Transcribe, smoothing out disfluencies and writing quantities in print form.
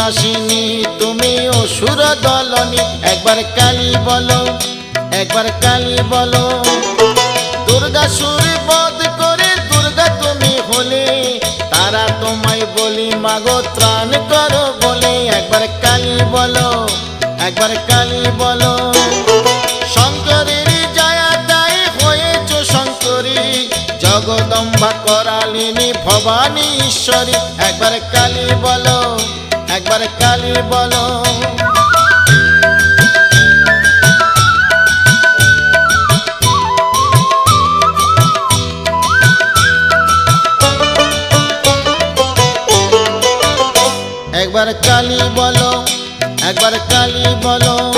নাশিনী তুমি অসুর দলনী একবার কালী বলো একবার কালী বলো দুর্গাসুর বধ করে দুর্গা তুমি হলে তারা তোমায় বলি মাগো ত্রাণ করো বলে একবার কালী বলো একবার কালী বলো শঙ্করের জয়াদায় হয়েছ শঙ্করী জগদম্বা করালিনী ভবানী ঈশ্বরী একবার কালী বলো একবার কালী বলো একবার কালী বলো একবার কালী বলো